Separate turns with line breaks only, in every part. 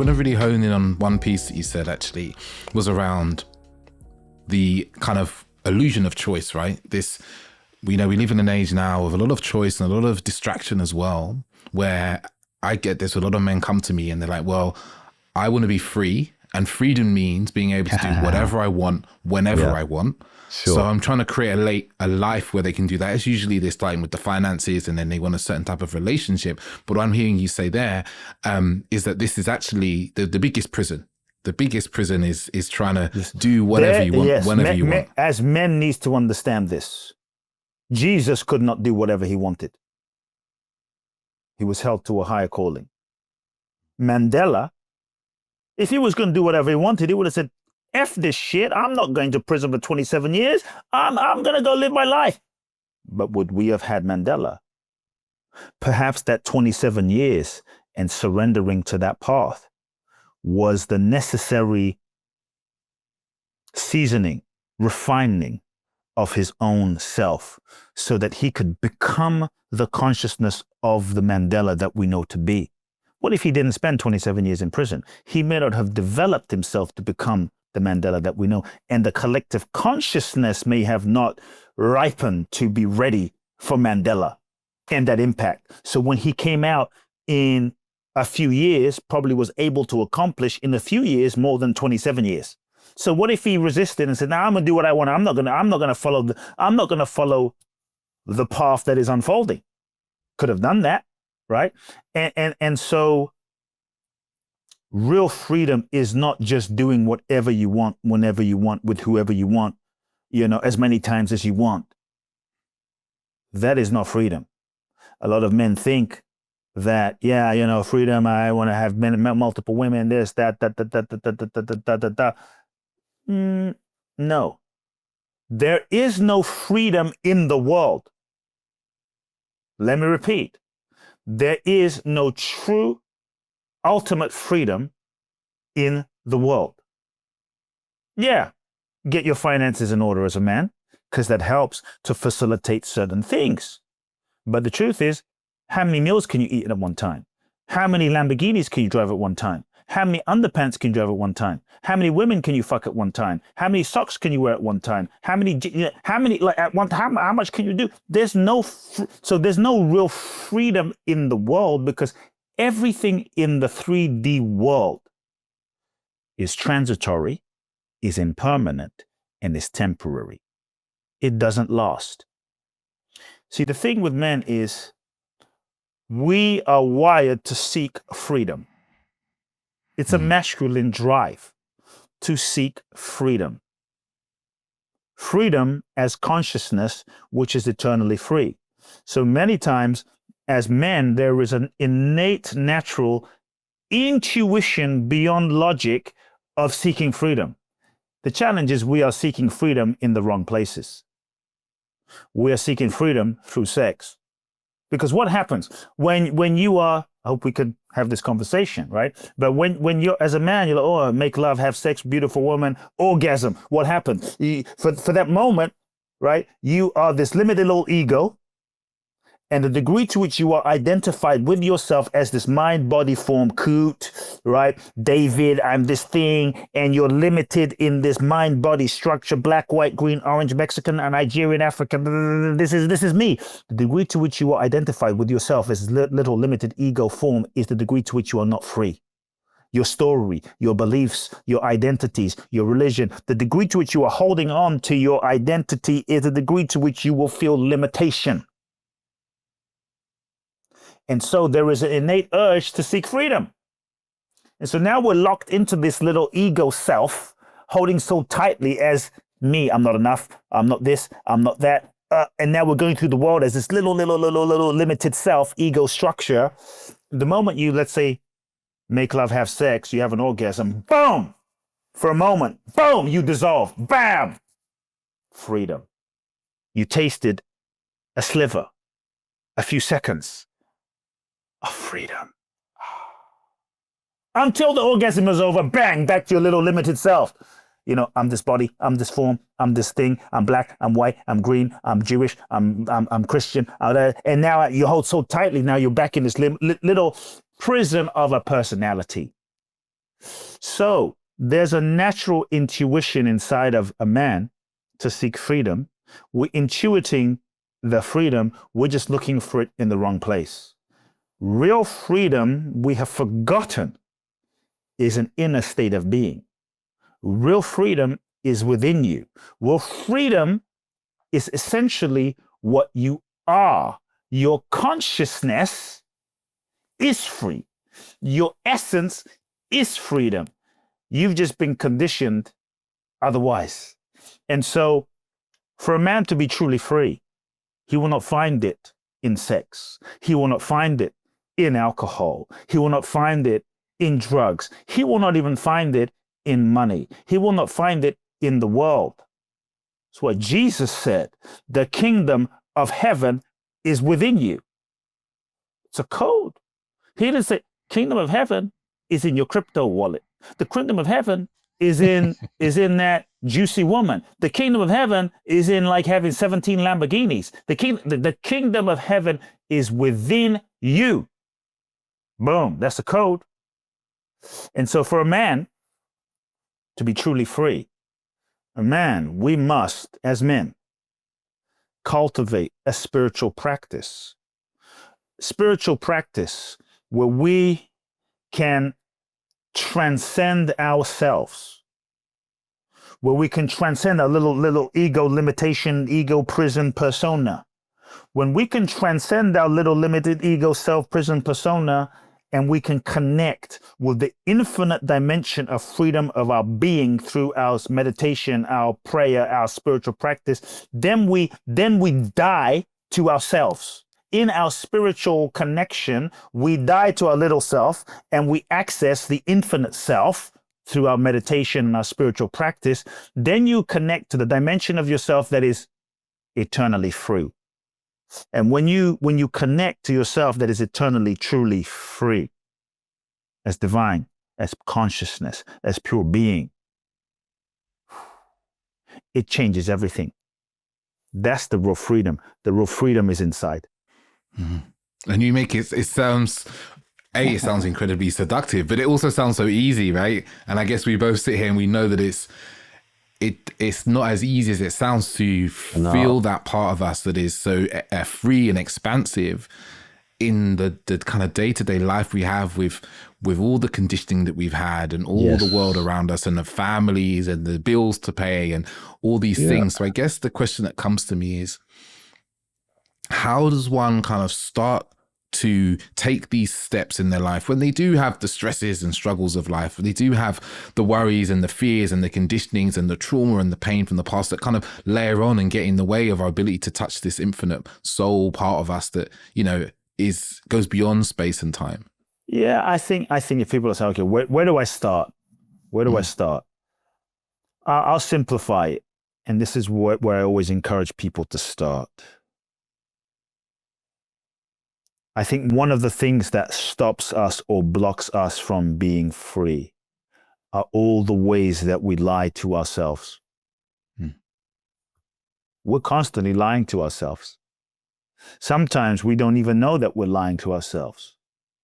want to really hone in on one piece that you said actually was around the kind of illusion of choice, right? This, we live in an age now of a lot of choice and a lot of distraction as well, where I get this, a lot of men come to me and they're like, well, I want to be free, and freedom means being able to do whatever I want, whenever I want.
Sure.
So I'm trying to create a life where they can do that. It's usually they're starting with the finances and then they want a certain type of relationship. But what I'm hearing you say there is that this is actually the biggest prison. The biggest prison is trying to do whatever you want, whenever you want.
As men needs to understand this. Jesus could not do whatever he wanted. He was held to a higher calling. Mandela, if he was going to do whatever he wanted, he would have said, F this shit, I'm not going to prison for 27 years. I'm going to go live my life. But would we have had Mandela? Perhaps that 27 years and surrendering to that path was the necessary seasoning, refining of his own self so that he could become the consciousness of the Mandela that we know to be. What if he didn't spend 27 years in prison? He may not have developed himself to become the Mandela that we know, and the collective consciousness may have not ripened to be ready for Mandela and that impact. So when he came out in a few years, probably was able to accomplish in a few years more than 27 years. So what if he resisted and said, "Now I'm gonna do what I want. I'm not gonna follow the path that is unfolding." Could have done that, right? And so real freedom is not just doing whatever you want, whenever you want, with whoever you want, as many times as you want. That is not freedom. A lot of men think that, freedom, I want to have multiple women, this, that. No. There is no freedom in the world. Let me repeat. There is no true ultimate freedom in the world. Yeah, get your finances in order as a man, because that helps to facilitate certain things. But the truth is, how many meals can you eat at one time? How many Lamborghinis can you drive at one time? How many underpants can you drive at one time? How many women can you fuck at one time? How many socks can you wear at one time? How much can you do? There's no real freedom in the world, because everything in the 3D world is transitory, is impermanent, and is temporary. It doesn't last. See, the thing with men is we are wired to seek freedom. It's a masculine drive to seek freedom. Freedom as consciousness, which is eternally free. So many times as men, there is an innate, natural intuition beyond logic of seeking freedom. The challenge is we are seeking freedom in the wrong places. We are seeking freedom through sex. Because what happens when you are, I hope we could have this conversation, right? But when you're, as a man, you're like, oh, make love, have sex, beautiful woman, orgasm. What happens? For that moment, right, you are this limited little ego. And the degree to which you are identified with yourself as this mind, body, form, Kute, right? David, I'm this thing, and you're limited in this mind, body structure, black, white, green, orange, Mexican, Nigerian, African. This is me. The degree to which you are identified with yourself as little limited ego form is the degree to which you are not free. Your story, your beliefs, your identities, your religion, the degree to which you are holding on to your identity is the degree to which you will feel limitation. And so there is an innate urge to seek freedom. And so now we're locked into this little ego self, holding so tightly as me. I'm not enough. I'm not this. I'm not that. And now we're going through the world as this little limited self, ego structure. The moment you, let's say, make love, have sex, you have an orgasm, boom, for a moment, boom, you dissolve, bam, freedom. You tasted a sliver, a few seconds of freedom. Until the orgasm is over, bang, back to your little limited self. I'm this body, I'm this form, I'm this thing, I'm black, I'm white, I'm green, I'm Jewish, I'm Christian. And now you hold so tightly, now you're back in this little prison of a personality. So there's a natural intuition inside of a man to seek freedom. We're intuiting the freedom, we're just looking for it in the wrong place. Real freedom, we have forgotten, is an inner state of being. Real freedom is within you. Real freedom is essentially what you are. Your consciousness is free. Your essence is freedom. You've just been conditioned otherwise. And so, for a man to be truly free, he will not find it in sex. He will not find it in alcohol. He will not find it in drugs. He will not even find it in money. He will not find it in the world. It's what Jesus said. The kingdom of heaven is within you. It's a code. He didn't say kingdom of heaven is in your crypto wallet. The kingdom of heaven is in that juicy woman. The kingdom of heaven is in like having 17 Lamborghinis. The kingdom of heaven is within you. Boom, that's the code. And so for a man to be truly free, we must, as men, cultivate a spiritual practice. Spiritual practice where we can transcend ourselves, where we can transcend our little ego limitation, ego prison persona. When we can transcend our little limited ego self prison persona, and we can connect with the infinite dimension of freedom of our being through our meditation, our prayer, our spiritual practice, then we die to ourselves. In our spiritual connection, we die to our little self and we access the infinite self through our meditation and our spiritual practice. Then you connect to the dimension of yourself that is eternally free. And when you connect to yourself that is eternally, truly free, as divine, as consciousness, as pure being, it changes everything. That's the real freedom. The real freedom is inside.
Mm-hmm. And you make it sounds incredibly seductive, but it also sounds so easy, right? And I guess we both sit here and we know that it's not as easy as it sounds to feel that part of us that is so free and expansive in the kind of day-to-day life we have with all the conditioning that we've had and all the world around us and the families and the bills to pay and all these things. So I guess the question that comes to me is, how does one kind of start to take these steps in their life when they do have the stresses and struggles of life, they do have the worries and the fears and the conditionings and the trauma and the pain from the past that kind of layer on and get in the way of our ability to touch this infinite soul part of us that, goes beyond space and time?
Yeah, I think if people say, okay, where do I start? Where do I start? I'll simplify it. And this is where I always encourage people to start. I think one of the things that stops us or blocks us from being free are all the ways that we lie to ourselves. We're constantly lying to ourselves. Sometimes we don't even know that we're lying to ourselves.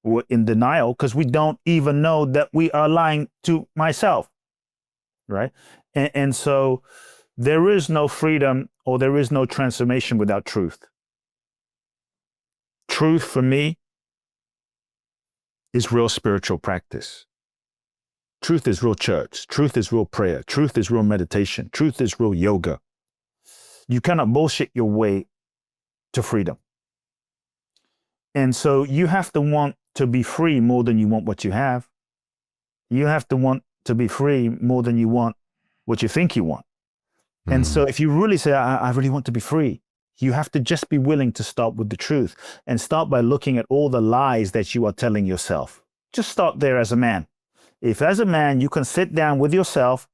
We're in denial because we don't even know that we are lying to myself, right? And so there is no freedom or there is no transformation without truth. Truth for me is real spiritual practice. Truth is real church. Truth is real prayer. Truth is real meditation. Truth is real yoga. You cannot bullshit your way to freedom. And so you have to want to be free more than you want what you have. You have to want to be free more than you want what you think you want. And so if you really say, I really want to be free, you have to just be willing to start with the truth and start by looking at all the lies that you are telling yourself. Just start there as a man. If as a man, you can sit down with yourself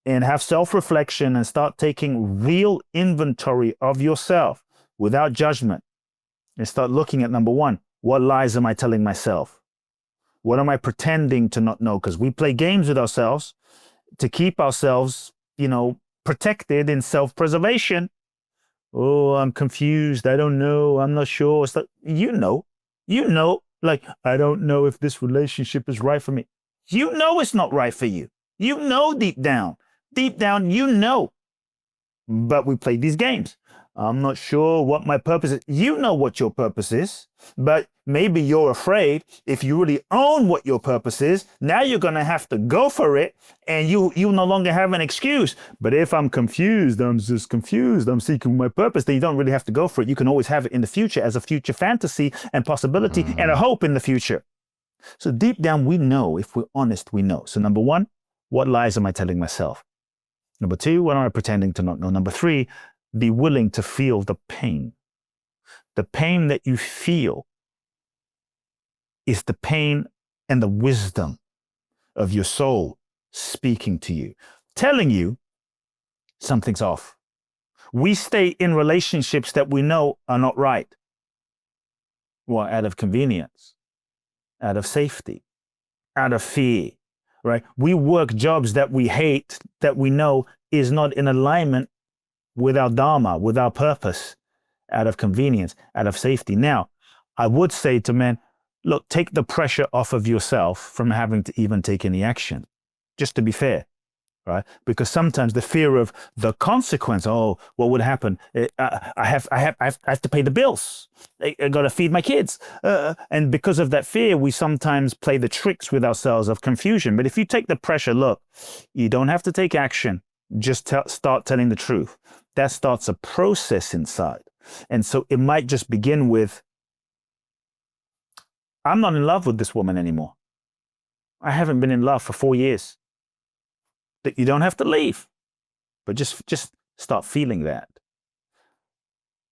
and have self-reflection and start taking real inventory of yourself without judgment and start looking at, number one, what lies am I telling myself? What am I pretending to not know? Because we play games with ourselves to keep ourselves, protected in self-preservation. Oh, I'm confused. I don't know. I'm not sure. It's like, like, I don't know if this relationship is right for me. You know it's not right for you. You know deep down, you know. But we play these games. I'm not sure what my purpose is. You know what your purpose is, but maybe you're afraid if you really own what your purpose is, now you're going to have to go for it, and you no longer have an excuse. But if I'm confused, I'm just confused, I'm seeking my purpose, then you don't really have to go for it. You can always have it in the future as a future fantasy and possibility and a hope in the future. So deep down, we know. If we're honest, we know. So number one, what lies am I telling myself? Number two, what am I pretending to not know? Number three, be willing to feel the pain. The pain that you feel is the pain and the wisdom of your soul speaking to you, telling you something's off. We stay in relationships that we know are not right. Well, out of convenience, out of safety, out of fear, right? We work jobs that we hate, that we know is not in alignment with our dharma, with our purpose, out of convenience, out of safety. Now, I would say to men, look, take the pressure off of yourself from having to even take any action, just to be fair, right? Because sometimes the fear of the consequence, oh, what would happen? I have to pay the bills. I got to feed my kids. And because of that fear, we sometimes play the tricks with ourselves of confusion. But if you take the pressure, look, you don't have to take action. Just start telling the truth. That starts a process inside. And so it might just begin with, I'm not in love with this woman anymore. I haven't been in love for 4 years. That you don't have to leave, but just start feeling that.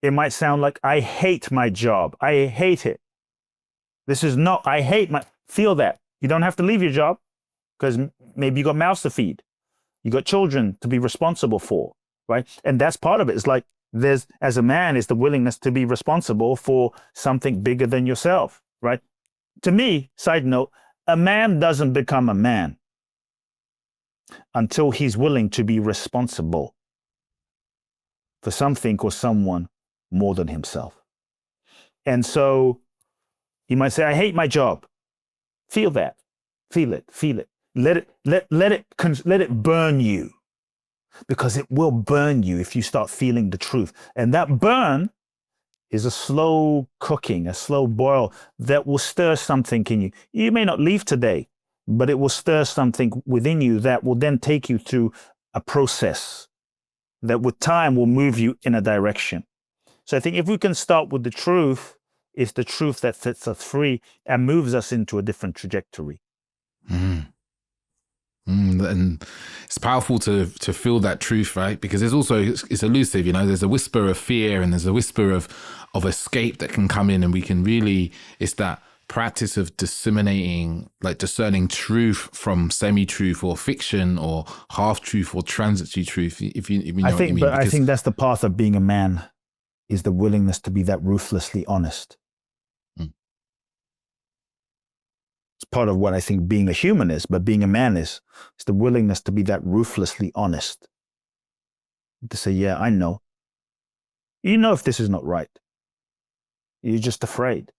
It might sound like, I hate my job. I hate it. This is not, I hate feel that. You don't have to leave your job because maybe you got mouths to feed. You got children to be responsible for, right? And that's part of it. It's like as a man, is the willingness to be responsible for something bigger than yourself, right? To me, side note, a man doesn't become a man until he's willing to be responsible for something or someone more than himself. And so you might say, I hate my job. Feel that. Feel it. Feel it. Let it burn you, because it will burn you if you start feeling the truth. And that burn is a slow cooking, a slow boil that will stir something in you. You may not leave today, but it will stir something within you that will then take you through a process that with time will move you in a direction. So I think if we can start with the truth, it's the truth that sets us free and moves us into a different trajectory.
And it's powerful to feel that truth, right? Because there's also, it's elusive, you know, there's a whisper of fear and there's a whisper of escape that can come in, and we can really, it's that practice of disseminating, like discerning truth from semi-truth or fiction or half-truth or transitory truth, if you know what I mean.
But I think that's the path of being a man, is the willingness to be that ruthlessly honest. It's part of what I think being a human is, but being a man is the willingness to be that ruthlessly honest. To say, yeah, I know. You know if this is not right. You're just afraid.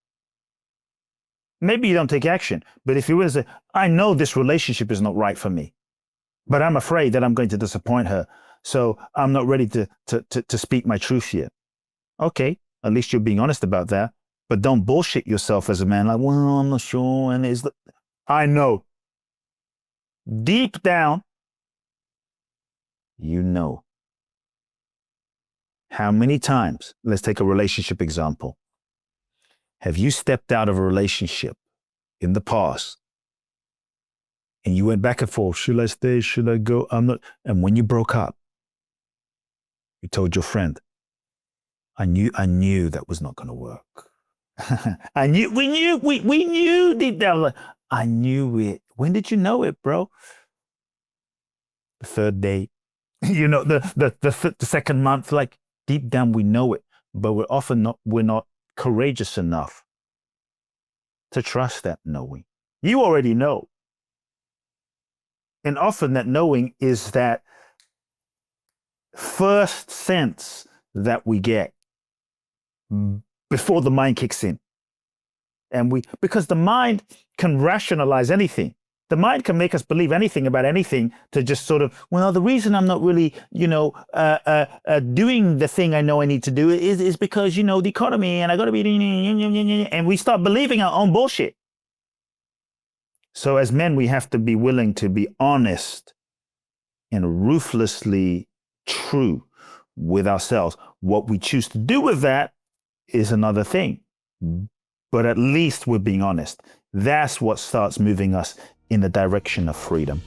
Maybe you don't take action, but if you were to say, I know this relationship is not right for me, but I'm afraid that I'm going to disappoint her, so I'm not ready to speak my truth yet. Okay, at least you're being honest about that. But don't bullshit yourself as a man, like, well, I'm not sure. And I know. Deep down, you know. How many times, let's take a relationship example. Have you stepped out of a relationship in the past and you went back and forth? Should I stay? Should I go? I'm not. And when you broke up, you told your friend, I knew that was not going to work. we knew deep down, like, I knew it. When did you know it, bro? The third date, you know, the second month, like deep down we know it, but we're not courageous enough to trust that knowing. You already know. And often that knowing is that first sense that we get before the mind kicks in. And because the mind can rationalize anything. The mind can make us believe anything about anything to just sort of, well, the reason I'm not really, doing the thing I know I need to do is because, the economy and I got to be, and we start believing our own bullshit. So as men, we have to be willing to be honest and ruthlessly true with ourselves. What we choose to do with that is another thing. But at least we're being honest. That's what starts moving us in the direction of freedom.